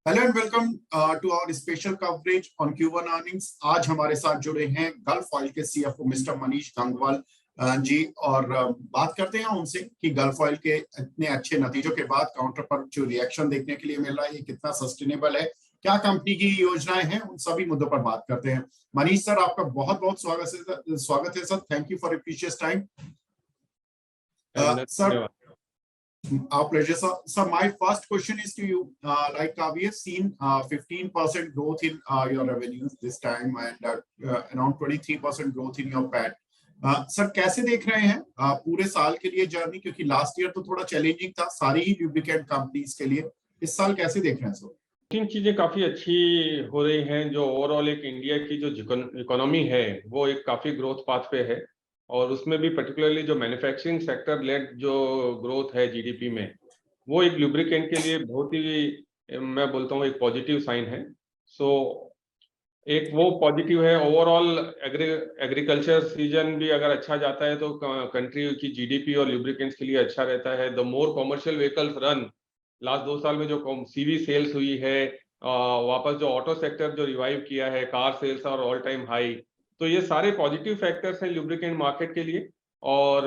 Hello and welcome to our special coverage on Q1 earnings. आज हमारे साथ जुड़े हैं गल्फ ऑयल के CFO मिस्टर मनीष गंगवाल जी, और बात करते हैं उनसे कि गल्फ ऑयल के इतने अच्छे नतीजों के बाद काउंटर पर जो रिएक्शन देखने के लिए मिल रहा है ये कितना सस्टेनेबल है, क्या कंपनी की योजनाएं हैं, उन सभी मुद्दों पर बात करते हैं। मनीष सर, आपका बहुत बहुत स्वागत है sir. Thank you for your precious time sir. Our pleasure, sir. So my first question is to you. We have seen 15% growth in your revenues this time and around 23% growth in your PAT. Sir, कैसे देख रहे हैं पूरे साल के लिए journey, क्योंकि last year तो थोड़ा चैलेंजिंग था सारी ही लुब्रिकेंट कंपनीज के लिए। इस साल कैसे देख रहे हैं सर? तीन चीजें काफी अच्छी हो रही हैं। जो ओवरऑल एक इंडिया की जो इकोनॉमी है वो एक काफी ग्रोथ पाथ पे है, और उसमें भी पर्टिकुलरली जो मैन्युफैक्चरिंग सेक्टर लेड जो ग्रोथ है जीडीपी में, वो एक लुब्रिकेंट के लिए बहुत ही, मैं बोलता हूँ, एक पॉजिटिव साइन है। सो एक वो पॉजिटिव है। ओवरऑल एग्रीकल्चर सीजन भी अगर अच्छा जाता है तो कंट्री की जीडीपी और लुब्रिकेंट्स के लिए अच्छा रहता है। The more commercial vehicles run, last 2 साल में जो सीवी सेल्स हुई है, वापस जो ऑटो सेक्टर जो रिवाइव किया है, कार सेल्स और ऑल टाइम हाई, तो ये सारे पॉजिटिव फैक्टर्स हैं लुब्रिकेंट मार्केट के लिए। और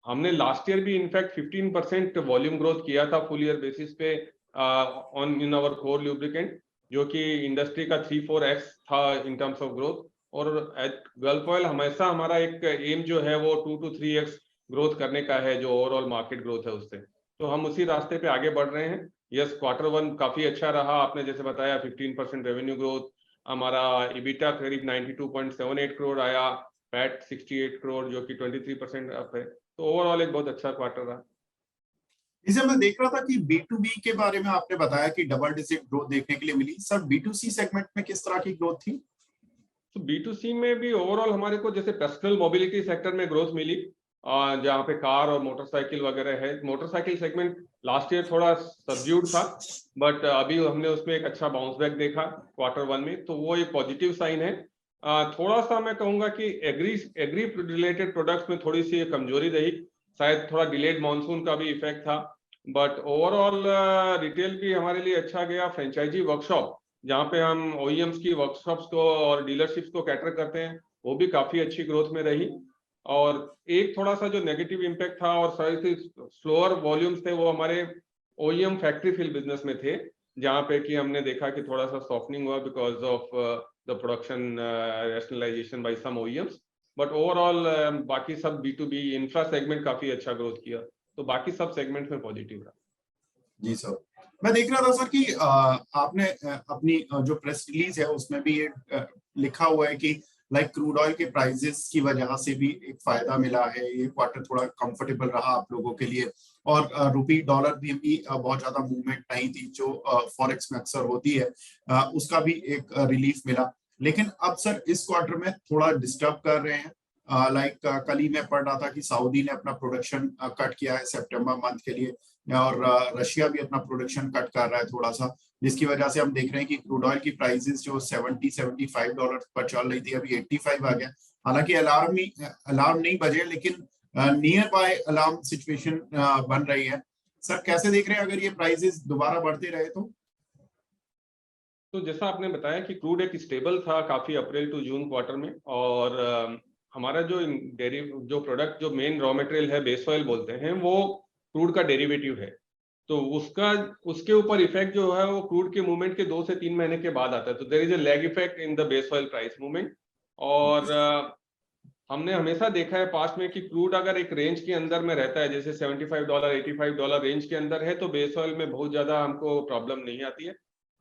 हमने लास्ट ईयर भी इनफैक्ट 15% वॉल्यूम ग्रोथ किया था फुल ईयर बेसिस पे on in our core lubricant, जो कि इंडस्ट्री का 3-4x था इन टर्म्स ऑफ ग्रोथ। और एट गल्फ ऑयल हमेशा हमारा एक एम जो है वो 2 to 3x ग्रोथ करने का है, जो ओवरऑल मार्केट ग्रोथ है उससे। तो हम उसी रास्ते पे आगे बढ़ रहे हैं। यस, Q1 काफी अच्छा रहा। आपने जैसे बताया 15% रेवेन्यू ग्रोथ, हमारा EBITDA करीब 92.78 करोड़ आया, पैट 68 करोड़ जो कि 23% अप है। तो ओवरऑल एक बहुत अच्छा क्वार्टर रहा। इसे मैं देख रहा था कि B2B के बारे में आपने बताया कि डबल डिजिट ग्रोथ देखने के लिए मिली। सर, B2C सेगमेंट में किस तरह की ग्रोथ थी? तो B2C में भी ओवरऑल हमारे को जैसे पर्सनल मोबिलिटी सेक्टर में ग्रोथ मिली, जहाँ पे कार और मोटरसाइकिल वगैरह है। मोटरसाइकिल सेगमेंट लास्ट ईयर थोड़ा सबड्यूड था, बट अभी हमने उसमें एक अच्छा बाउंस बैक देखा Q1 में, तो वो एक पॉजिटिव साइन है। थोड़ा सा मैं कहूंगा कि एग्री रिलेटेड प्रोडक्ट्स में थोड़ी सी कमजोरी रही, शायद थोड़ा डिलेड मानसून का भी इफेक्ट था। बट ओवरऑल रिटेल भी हमारे लिए अच्छा गया। फ्रेंचाइजी वर्कशॉप, जहाँ पे हम OEMs की वर्कशॉप्स को और डीलरशिप्स को कैटर करते हैं, वो भी काफी अच्छी ग्रोथ में रही। और एक थोड़ा सा जो नेगेटिव इम्पैक्ट था और सारे स्लोअर वॉल्यूम्स थे, वो हमारे OEM फैक्ट्री फिल बिजनेस में थे, जहाँ पे कि हमने देखा कि थोड़ा सा सॉफ्टनिंग हुआ because of the production rationalisation by some OEMs। But overall बाकी सब B2B इंफ्रा सेगमेंट काफी अच्छा ग्रोथ किया, तो बाकी सब सेगमेंट में पॉजिटिव रहा। जी सर, मैं देख रहा था सर कि आपने अपनी जो प्रेस रिलीज है उसमें भी ये लिखा हुआ है कि क्रूड ऑयल के प्राइसेस की वजह से भी एक फायदा मिला है, ये क्वार्टर थोड़ा कंफर्टेबल रहा आप लोगों के लिए, और रुपी डॉलर भी बहुत ज्यादा मूवमेंट नहीं थी जो फॉरेक्स में अक्सर होती है, उसका भी एक रिलीफ मिला। लेकिन अब सर इस क्वार्टर में थोड़ा डिस्टर्ब कर रहे हैं। कल ही मैं पढ़ रहा था कि सऊदी ने अपना प्रोडक्शन कट किया है सितंबर मंथ के लिए, और रशिया भी अपना प्रोडक्शन कट कर रहा है थोड़ा सा, जिसकी वजह से हम देख रहे हैं कि क्रूड ऑयल की प्राइसेस जो $70-75 पर चल रही थी अभी 85 आ गया। हालांकि अलार्म नहीं बजे, लेकिन नियर बाय अलार्म सिचुएशन बन रही है। सर, कैसे देख रहे हैं अगर ये प्राइसेस दोबारा बढ़ते रहे तो जैसा आपने बताया कि क्रूड एक स्टेबल था काफी अप्रैल टू जून क्वार्टर में, और हमारा जो प्रोडक्ट जो मेन रॉ मटेरियल है, बेस ऑयल बोलते हैं, वो क्रूड का डेरिवेटिव है। तो उसके ऊपर इफेक्ट जो है वो क्रूड के मूवमेंट के 2 से 3 महीने के बाद आता है। तो there is a lag effect in the base oil price movement. और हमने हमेशा देखा है पास्ट में कि क्रूड अगर एक रेंज के अंदर में रहता है, जैसे $75 $85 रेंज के अंदर है, तो बेस ऑयल में बहुत ज्यादा हमको प्रॉब्लम नहीं आती है।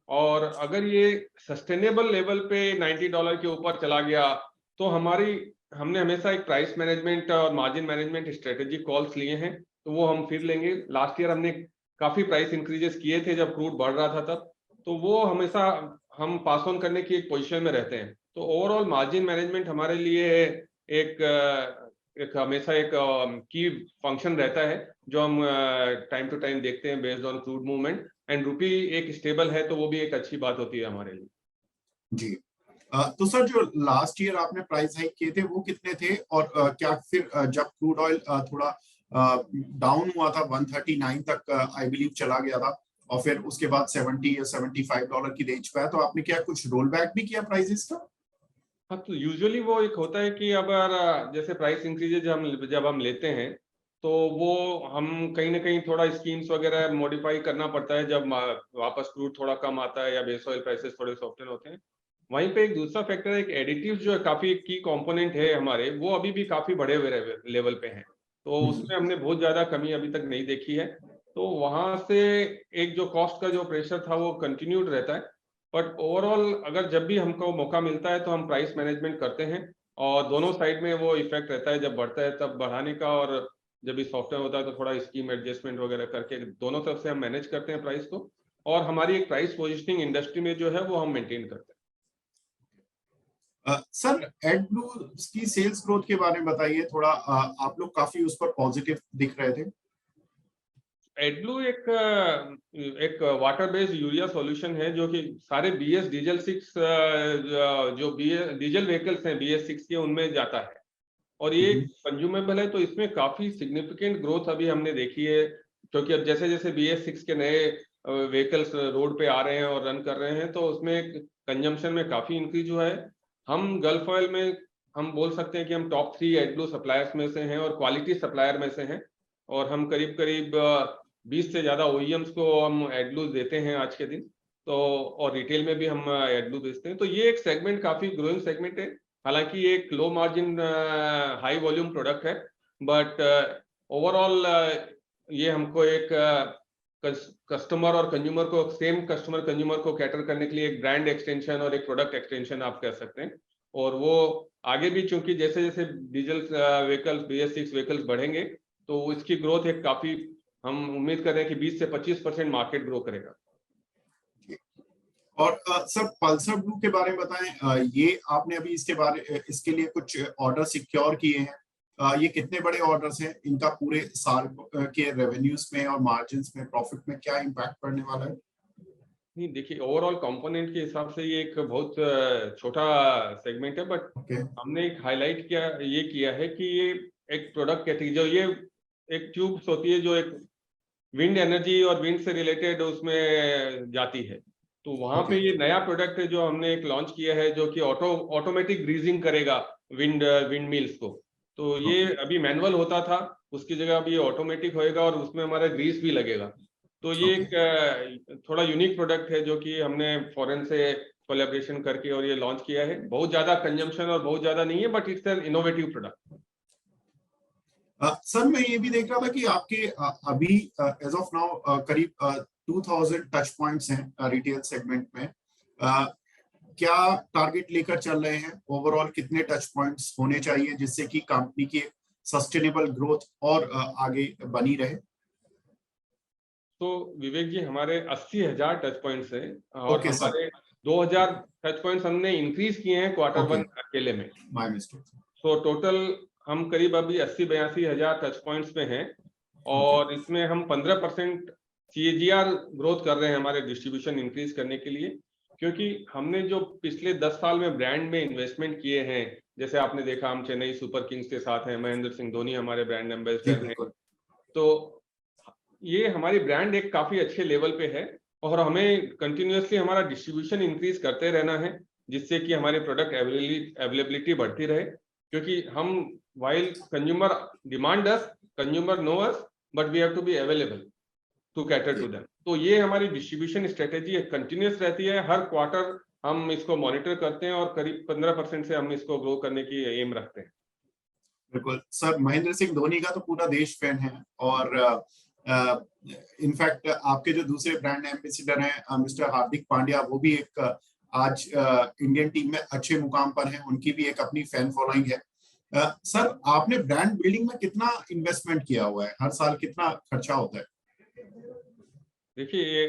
और अगर ये सस्टेनेबल लेवल पे $90 के ऊपर चला गया, तो हमने हमेशा एक प्राइस मैनेजमेंट और मार्जिन मैनेजमेंट स्ट्रेटेजी कॉल्स लिए हैं, तो वो हम फिर लेंगे। लास्ट ईयर हमने काफी प्राइस इंक्रीजेस किए थे जब क्रूड बढ़ रहा था तब, तो वो हमेशा हम पास ऑन करने की एक पोजीशन में रहते हैं। तो ओवरऑल मार्जिन मैनेजमेंट हमारे लिए एक हमेशा एक की फंक्शन रहता है, जो हम टाइम टू टाइम देखते हैं based on crude movement. And रुपी एक स्टेबल है, तो वो भी एक अच्छी बात होती है हमारे लिए। जी, तो सर जो लास्ट ईयर आपने प्राइस हाइक किए थे वो कितने थे, और क्या फिर जब क्रूड ऑयल थोड़ा डाउन हुआ था 139 तक आई बिलीव चला गया था, और फिर उसके बाद 70 या $75 की रेंज पे है, तो आपने क्या कुछ रोल बैक भी किया प्राइसेस का? हाँ, तो यूजुअली वो एक होता है कि अगर जैसे प्राइस इंक्रीजेज जब हम लेते हैं तो वो हम कहीं ना कहीं थोड़ा स्कीम्स वगैरह मॉडिफाई करना पड़ता है जब वापस क्रूड थोड़ा कम आता है या बेस ऑयल प्राइसेस थोड़े सॉफ्टन होते हैं। वहीं पे एक दूसरा फैक्टर है, एक एडिटिव जो है काफी की कंपोनेंट है हमारे, वो अभी भी काफी बड़े हुए लेवल पे हैं, तो उसमें हमने बहुत ज्यादा कमी अभी तक नहीं देखी है। तो वहां से एक जो कॉस्ट का जो प्रेशर था वो कंटिन्यूड रहता है। बट ओवरऑल अगर जब भी हमको मौका मिलता है तो हम प्राइस मैनेजमेंट करते हैं, और दोनों साइड में वो इफेक्ट रहता है, जब बढ़ता है तब बढ़ाने का, और जब भी सॉफ्टवेयर होता है तो थोड़ा स्कीम एडजस्टमेंट वगैरह करके दोनों तरफ से हम मैनेज करते हैं प्राइस को, और हमारी एक प्राइस पोजिशनिंग इंडस्ट्री में जो है वो हम मेंटेन करते हैं। सर, एडब्लू की सेल्स ग्रोथ के बारे में बताइए थोड़ा। आप लोग काफी उस पर पॉजिटिव दिख रहे थे। एडब्लू एक वाटर बेस्ड यूरिया सॉल्यूशन है जो कि सारे BS डीजल 6 जो डीजल व्हीकल्स हैं BS6 के, उनमें जाता है, और ये कंज्यूमेबल है। तो इसमें काफी सिग्निफिकेंट ग्रोथ अभी हमने देखी है, क्योंकि अब जैसे जैसे BS6 के नए व्हीकल्स रोड पे आ रहे हैं और रन कर रहे हैं, तो उसमें कंजम्पशन में काफी इंक्रीज हुआ है। हम गल्फ ऑयल में हम बोल सकते हैं कि हम टॉप 3 एडब्लू सप्लायर्स में से हैं और क्वालिटी सप्लायर में से हैं, और हम करीब करीब 20 से ज्यादा OEMs को हम एडब्लू देते हैं आज के दिन। तो और रिटेल में भी हम एडब्लू बेचते हैं, तो ये एक सेगमेंट काफी ग्रोइंग सेगमेंट है। हालांकि ये एक low margin high volume product है, बट ओवरऑल ये हमको एक कस्टमर और कंज्यूमर को, सेम कस्टमर कंज्यूमर को कैटर करने के लिए एक ब्रांड एक्सटेंशन और एक प्रोडक्ट एक्सटेंशन आप कह सकते हैं। और वो आगे भी, चूंकि जैसे जैसे डीजल व्हीकल्स BS6 व्हीकल्स बढ़ेंगे तो इसकी ग्रोथ एक काफी, हम उम्मीद कर रहे हैं कि 20 से 25% मार्केट ग्रो करेगा। और सर, पल्सर ब्लू के बारे में बताएं। ये आपने अभी इसके लिए कुछ ऑर्डर सिक्योर किए हैं? ये कितने बड़े ऑर्डर्स हैं? इनका पूरे साल के रेवेन्यूज में और मार्जिन्स में, प्रॉफिट में क्या इम्पैक्ट पड़ने वाला है? नहीं, देखिए ओवरऑल कंपोनेंट के हिसाब से ये एक बहुत छोटा सेगमेंट है, बट हमने एक हाईलाइट किया है कि ये एक प्रोडक्ट कैटेगरी, जो ये एक ट्यूब्स होती है जो एक विंड एनर्जी और विंड से रिलेटेड उसमें जाती है, तो वहां पे ये नया प्रोडक्ट है जो हमने एक लॉन्च किया है, जो कि ऑटोमेटिक ग्रीजिंग करेगा विंड मिल्स को। तो ये अभी मैनुअल होता था, उसकी जगह अभी ऑटोमेटिक होएगा और उसमें हमारा ग्रीस भी लगेगा। तो ये एक थोड़ा यूनिक प्रोडक्ट है जो कि हमने फॉरेन से कोलैबोरेशन करके और ये लॉन्च किया है। बहुत ज्यादा कंजम्पशन और बहुत ज्यादा नहीं है, but it's an innovative product. Sir, मैं ये भी देख रहा था कि आपके अभी एज ऑफ नाउ करीब 2000 टच पॉइंट्स हैं रिटेल सेगमेंट में। क्या टारगेट लेकर चल रहे हैं? ओवरऑल कितने टच पॉइंट्स होने चाहिए जिससे कि कंपनी की सस्टेनेबल ग्रोथ और आगे बनी रहे? तो विवेक जी, हमारे 80,000 टच पॉइंट्स हैं, और सर। हमारे 2000 टच पॉइंट्स हमने इंक्रीज किए हैं Q1 अकेले में। My mistake. तो टोटल हम करीब अभी 80-82 हजार टच पॉइंट्स पे हैं, और इसमें हम 15% CAGR ग्रोथ कर रहे हैं हमारे डिस्ट्रीब्यूशन इंक्रीज करने के लिए, क्योंकि हमने जो पिछले 10 साल में ब्रांड में इन्वेस्टमेंट किए हैं, जैसे आपने देखा हम चेन्नई सुपर किंग्स के साथ हैं, महेंद्र सिंह धोनी हमारे ब्रांड एम्बेसडर हैं। तो ये हमारी ब्रांड एक काफी अच्छे लेवल पे है, और हमें कंटिन्यूअसली हमारा डिस्ट्रीब्यूशन इंक्रीज करते रहना है, जिससे कि हमारे प्रोडक्ट अवेलेबिलिटी बढ़ती रहे। क्योंकि हम, while consumer demand us, consumer know us, but we have to be available to cater to them। तो ये हमारी डिस्ट्रीब्यूशन स्ट्रेटेजी कंटिन्यूस रहती है, हर क्वार्टर हम इसको मॉनिटर करते हैं, और करीब 15% से हम इसको ग्रो करने की एम रखते हैं। बिल्कुल सर, महेंद्र सिंह धोनी का तो पूरा देश फैन है, और इनफैक्ट आपके जो दूसरे ब्रांड एम्बेसडर हैं मिस्टर हार्दिक पांड्या, वो भी एक आज इंडियन टीम में अच्छे मुकाम पर हैं, उनकी भी एक अपनी फैन फॉलोइंग है। सर, आपने ब्रांड बिल्डिंग में कितना इन्वेस्टमेंट किया हुआ है? हर साल कितना खर्चा होता है? देखिए,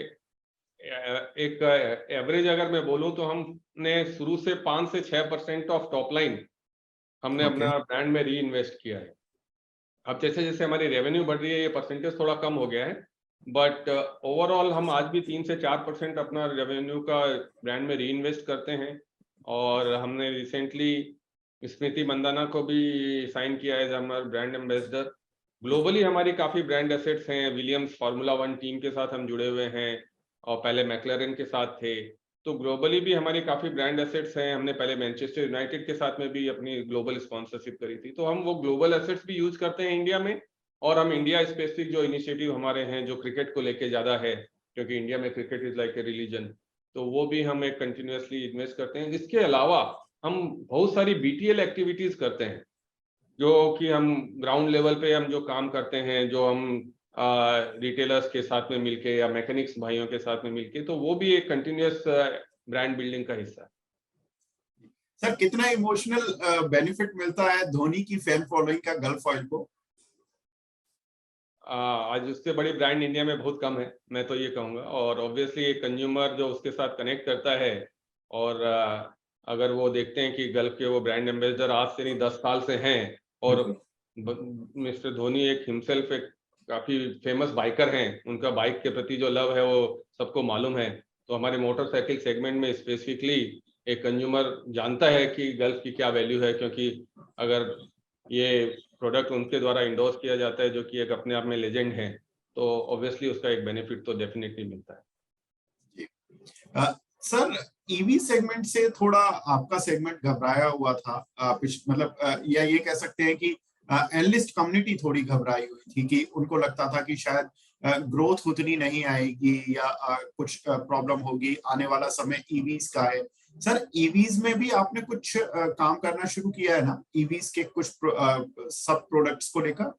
एक एवरेज अगर मैं बोलूं तो हमने शुरू से 5 से 6% ऑफ टॉप लाइन हमने अपना ब्रांड में री इन्वेस्ट किया है। अब जैसे जैसे हमारी रेवेन्यू बढ़ रही है, ये परसेंटेज थोड़ा कम हो गया है, बट ओवरऑल हम आज भी 3 से 4% अपना रेवेन्यू का ब्रांड में री इन्वेस्ट करते हैं। और हमने रिसेंटली स्मृति मंदाना को भी साइन किया है हमारा ब्रांड एम्बेसडर। ग्लोबली हमारी काफी ब्रांड एसेट्स हैं। विलियम्स फार्मूला 1 टीम के साथ हम जुड़े हुए हैं और पहले मैक्लैरेन के साथ थे। तो ग्लोबली भी हमारी काफी ब्रांड एसेट्स हैं। हमने पहले मैनचेस्टर यूनाइटेड के साथ में भी अपनी ग्लोबल स्पॉन्सरशिप करी थी। तो हम वो ग्लोबल एसेट्स भी यूज करते हैं इंडिया में। और हम इंडिया स्पेसिफिक जो इनिशिएटिव हमारे हैं, जो क्रिकेट को लेके ज्यादा है, क्योंकि इंडिया में cricket is like a religion, तो वो भी हम एक कंटिन्यूअसली इन्वेस्ट करते हैं। इसके अलावा हम बहुत सारी बीटीएल एक्टिविटीज करते हैं, जो कि हम ग्राउंड लेवल पे हम जो काम करते हैं, जो हम रिटेलर्स के साथ में मिलके या मैकेनिक्स भाइयों के साथ में मिलके, तो वो भी एक कंटिन्यूअस ब्रांड बिल्डिंग का हिस्सा है। सर, कितना इमोशनल बेनिफिट मिलता है धोनी की फैन फॉलोइंग का गल्फ ऑयल को? आज उससे बड़ी ब्रांड इंडिया में बहुत कम है, मैं तो ये कहूँगा। और ऑब्वियसली एक कंज्यूमर जो उसके साथ कनेक्ट करता है, और अगर वो देखते हैं कि गल्फ के वो ब्रांड एम्बेसडर आज से नहीं 10 साल से हैं, और मिस्टर धोनी एक हिमसेल्फ एक काफी फेमस बाइकर हैं, उनका बाइक के प्रति जो लव है वो सबको मालूम है। तो हमारे मोटरसाइकिल सेगमेंट में स्पेसिफिकली एक कंज्यूमर जानता है कि गल्फ की क्या वैल्यू है, क्योंकि अगर ये प्रोडक्ट उनके द्वारा इंडोर्स किया जाता है, जो कि एक अपने आप में लेजेंड है, तो ऑब्वियसली उसका एक बेनिफिट तो डेफिनेटली मिलता है। सर, ईवी सेगमेंट से थोड़ा आपका सेगमेंट घबराया हुआ था, मतलब या ये कह सकते हैं कि एनालिस्ट कम्युनिटी थोड़ी घबराई हुई थी कि उनको लगता था कि शायद ग्रोथ उतनी नहीं आएगी या कुछ प्रॉब्लम होगी, आने वाला समय ईवीज का है। सर, ईवीज में भी आपने कुछ काम करना शुरू किया है ना, ईवीज के कुछ सब प्रोडक्ट्स को लेकर?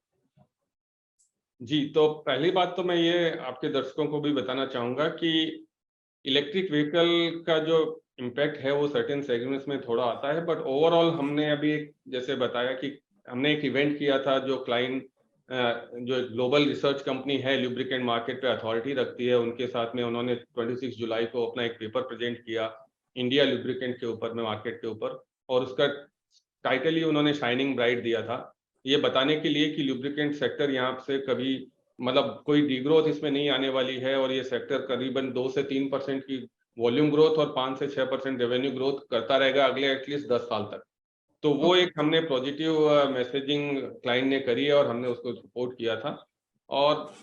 जी, तो पहली बात तो मैं ये आपके दर्शकों को भी बताना चाहूंगा कि इलेक्ट्रिक व्हीकल का जो इम्पैक्ट है वो सर्टेन सेगमेंट्स में थोड़ा आता है, बट ओवरऑल हमने अभी एक जैसे बताया कि हमने एक इवेंट किया था, जो क्लाइंट जो एक ग्लोबल रिसर्च कंपनी है, लुब्रिकेंट मार्केट पे अथॉरिटी रखती है, उनके साथ में उन्होंने 26 जुलाई को अपना एक पेपर प्रेजेंट किया इंडिया लुब्रिकेंट के ऊपर में, मार्केट के ऊपर। और उसका टाइटल ही उन्होंने शाइनिंग ब्राइट दिया था, ये बताने के लिए कि लुब्रिकेंट सेक्टर यहाँ से कभी मतलब कोई डीग्रोथ इसमें नहीं आने वाली है, और ये सेक्टर करीबन 2 से 3% की वॉल्यूम ग्रोथ और 5 से 6% रेवेन्यू ग्रोथ करता रहेगा अगले एटलीस्ट 10 साल तक। तो वो एक हमने पॉजिटिव मैसेजिंग क्लाइंट ने करी है और हमने उसको सपोर्ट किया था। और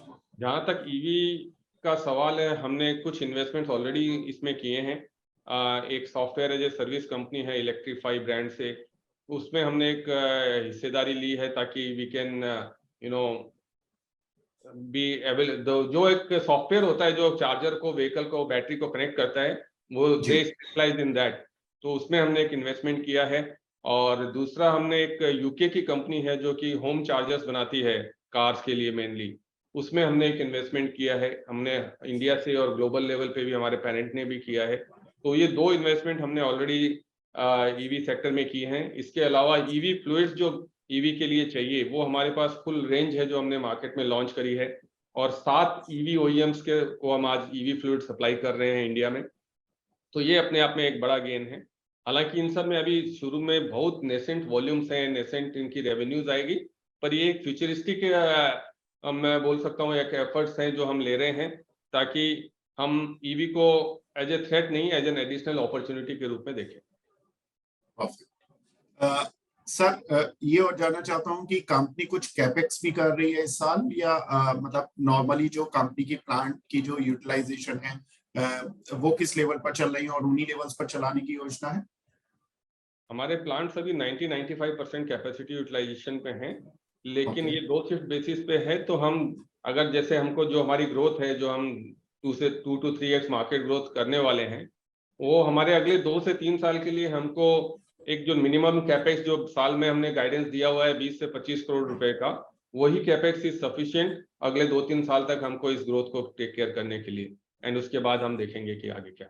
जहाँ तक ईवी का सवाल है, हमने कुछ इन्वेस्टमेंट्स ऑलरेडी इसमें किए हैं। एक software as a service company है इलेक्ट्रीफाई ब्रांड से, उसमें हमने एक हिस्सेदारी ली है, ताकि we can you know be able, जो एक सॉफ्टवेयर होता है जो चार्जर को, व्हीकल को, बैटरी को कनेक्ट करता है, वो दे स्पेशलाइज इन दैट। तो उसमें हमने एक इन्वेस्टमेंट किया है। और दूसरा, हमने एक यूके की कंपनी है जो कि होम चार्जर्स बनाती है कार्स के लिए मेनली, उसमें हमने एक इन्वेस्टमेंट किया है। हमने इंडिया से और ग्लोबल लेवल पे भी हमारे पेरेंट ने भी किया है। तो ये 2 इन्वेस्टमेंट हमने ऑलरेडी ईवी सेक्टर में की हैं। इसके अलावा ईवी फ्लूइड्स जो ईवी के लिए चाहिए, वो हमारे पास फुल रेंज है जो हमने मार्केट में लॉन्च करी है, और 7 ईवी ओईएम्स के को हम आज ईवी फ्लूइड सप्लाई कर रहे हैं इंडिया में। तो ये अपने आप में एक बड़ा गेन है। हालांकि इन सब में अभी शुरू में बहुत नेसेंट वॉल्यूम्स हैं, नेसेंट इनकी रेवेन्यूज आएगी, पर ये एक फ्यूचरिस्टिक मैं बोल सकता हूँ एक एफर्ट्स हैं जो हम ले रहे हैं, ताकि हम ईवी को एज ए थ्रेट नहीं, एज एन एडिशनल अपॉर्चुनिटी के रूप में देखें। सर, ये और जानना चाहता हूँ कि कंपनी कुछ कैपेक्स भी कर रही है इस साल, या मतलब नॉर्मली जो कंपनी की प्लांट की जो यूटिलाइजेशन है वो किस लेवल पर चल रही है और उन्हीं लेवल्स पर चलाने की योजना है? हमारे प्लांट्स अभी 90-95% कैपेसिटी यूटिलाइजेशन पे हैं, लेकिन ये 2 शिफ्ट बेसिस पे है। तो हम अगर जैसे हमको जो हमारी ग्रोथ है, जो हम 2 to 3x मार्केट ग्रोथ करने वाले हैं, वो हमारे अगले 2 से 3 साल के लिए हमको एक जो मिनिमम कैपेक्स जो साल में हमने गाइडेंस दिया हुआ है 20 से 25 करोड़ रुपए का, वही कैपेक्स इज सफिशिएंट अगले 2-3 साल तक हमको इस ग्रोथ को टेक केयर करने के लिए। एंड उसके बाद हम देखेंगे कि आगे क्या।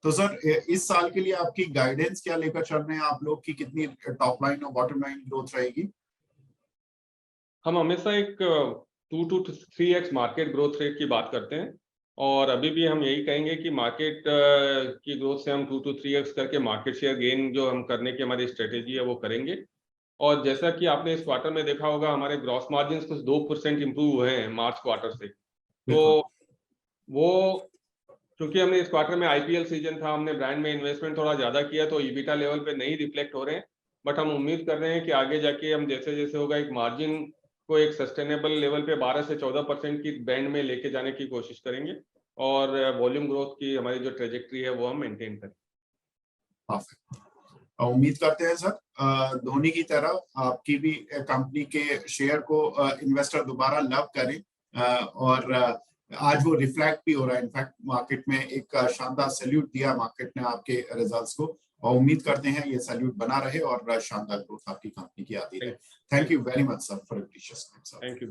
तो सर, इस साल के लिए आपकी गाइडेंस क्या लेकर चल रहे हैं आप लोग, की कितनी टॉप लाइन और बॉटम लाइन ग्रोथ रहेगी? हम हमेशा एक 2 to 3x market growth rate की बात करते हैं, और अभी भी हम यही कहेंगे कि मार्केट की ग्रोथ से हम 2 to 3x करके मार्केट शेयर गेन जो हम करने की हमारी स्ट्रेटेजी है वो करेंगे। और जैसा कि आपने इस क्वार्टर में देखा होगा, हमारे ग्रॉस मार्जिन कुछ 2% इंप्रूव हुए हैं मार्च क्वार्टर से। तो वो क्योंकि हमने इस क्वार्टर में आईपीएल सीजन था, हमने ब्रांड में इन्वेस्टमेंट थोड़ा ज्यादा किया, तो ईबिटा लेवल पे नहीं रिफ्लेक्ट हो रहे हैं। बट हम उम्मीद कर रहे हैं कि आगे जाके हम जैसे जैसे होगा एक मार्जिन को एक सस्टेनेबल लेवल पे 12 से 14% की बैंड में लेके जाने की कोशिश करेंगे और वॉल्यूम ग्रोथ की हमारी जो ट्रेजेक्ट्री है वो हम मेंटेन करें। उम्मीद करते हैं सर धोनी की तरह आपकी भी कंपनी के शेयर को इन्वेस्टर दोबारा लव करें और आज वो रिफ्लेक्ट भी हो रहा है। इनफैक्ट मार्केट में एक शानदार सैल्यूट दिया मार्केट ने आपके रिजल्ट्स को और उम्मीद करते हैं ये सैल्यूट बना रहे और शानदार ग्रोथ आपकी कंपनी की आती रहे। Thank you very much sir for precious time sir. Thank you.